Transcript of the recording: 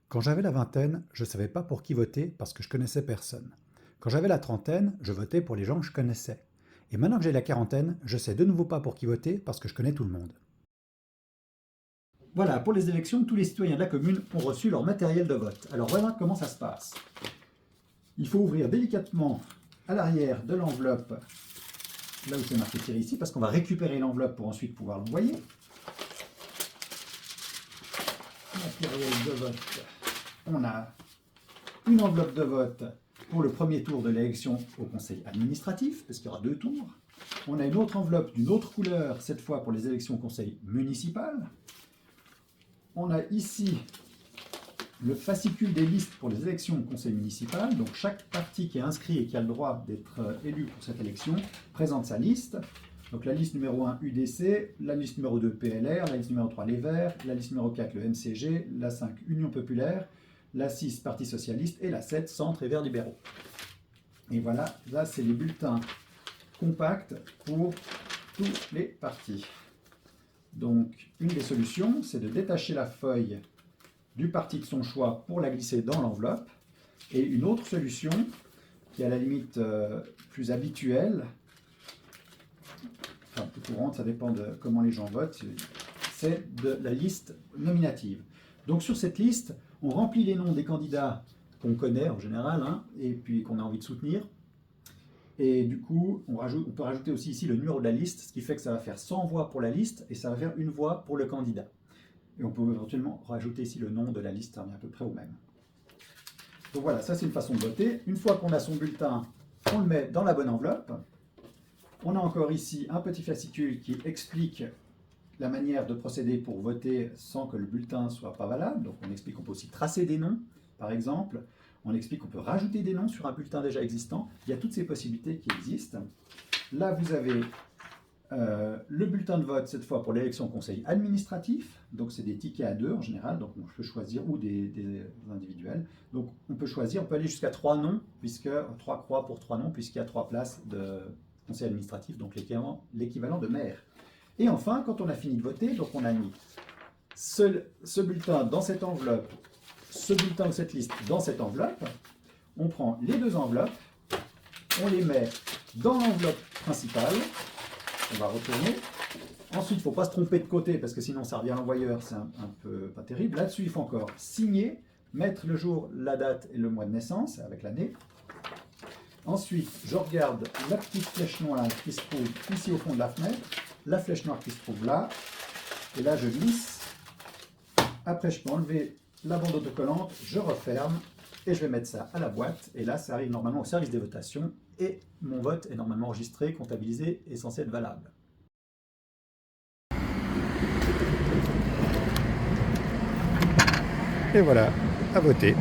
Quand j'avais la vingtaine, je ne savais pas pour qui voter parce que je connaissais personne. Quand j'avais la trentaine, je votais pour les gens que je connaissais. Et maintenant que j'ai la quarantaine, je sais de nouveau pas pour qui voter parce que je connais tout le monde. Voilà, pour les élections, tous les citoyens de la commune ont reçu leur matériel de vote. Alors voilà comment ça se passe. Il faut ouvrir délicatement à l'arrière de l'enveloppe, là où c'est marqué tirer ici, parce qu'on va récupérer l'enveloppe pour ensuite pouvoir l'envoyer. Matériel de vote. On a une enveloppe de vote pour le premier tour de l'élection au conseil administratif, parce qu'il y aura 2 tours. On a une autre enveloppe d'une autre couleur, cette fois pour les élections au conseil municipal. On a ici le fascicule des listes pour les élections au conseil municipal. Donc chaque parti qui est inscrit et qui a le droit d'être élu pour cette élection présente sa liste. Donc la liste numéro 1 UDC, la liste numéro 2 PLR, la liste numéro 3 Les Verts, la liste numéro 4 le MCG, la 5 Union Populaire, la 6 Parti Socialiste et la 7 Centre et Verts Libéraux. Et voilà, là c'est les bulletins compacts pour tous les partis. Donc une des solutions, c'est de détacher la feuille du parti de son choix pour la glisser dans l'enveloppe. Et une autre solution, qui est à la limite plus habituelle, enfin plus courante, ça dépend de comment les gens votent, c'est de la liste nominative. Donc sur cette liste, on remplit les noms des candidats qu'on connaît en général, et puis qu'on a envie de soutenir. Et du coup, on peut rajouter aussi ici le numéro de la liste, ce qui fait que ça va faire 100 voix pour la liste et ça va faire 1 voix pour le candidat. Et on peut éventuellement rajouter ici le nom de la liste, ça revient à peu près au même. Donc voilà, ça c'est une façon de voter. Une fois qu'on a son bulletin, on le met dans la bonne enveloppe. On a encore ici un petit fascicule qui explique la manière de procéder pour voter sans que le bulletin soit pas valable. Donc on explique qu'on peut aussi tracer des noms, par exemple. On explique qu'on peut rajouter des noms sur un bulletin déjà existant. Il y a toutes ces possibilités qui existent. Là, vous avez le bulletin de vote, cette fois pour l'élection au conseil administratif. Donc c'est des tickets à 2 en général, donc on peut choisir, ou des individuels. Donc on peut choisir, on peut aller jusqu'à 3 noms, 3 croix pour 3 noms, puisqu'il y a 3 places de conseil administratif, donc l'équivalent de maire. Et enfin, quand on a fini de voter, donc on a mis ce bulletin dans cette enveloppe, ce bulletin ou cette liste dans cette enveloppe. On prend les 2 enveloppes, on les met dans l'enveloppe principale, on va retourner. Ensuite, il ne faut pas se tromper de côté, parce que sinon ça revient à l'envoyeur, c'est un peu pas terrible. Là-dessus, il faut encore signer, mettre le jour, la date et le mois de naissance, avec l'année. Ensuite, je regarde la petite flèche noire qui se trouve ici au fond de la fenêtre, la flèche noire qui se trouve là, et là je glisse. Après, je peux enlever la bande autocollante, je referme, et je vais mettre ça à la boîte, et là ça arrive normalement au service des votations, et mon vote est normalement enregistré, comptabilisé et censé être valable. Et voilà, à voter.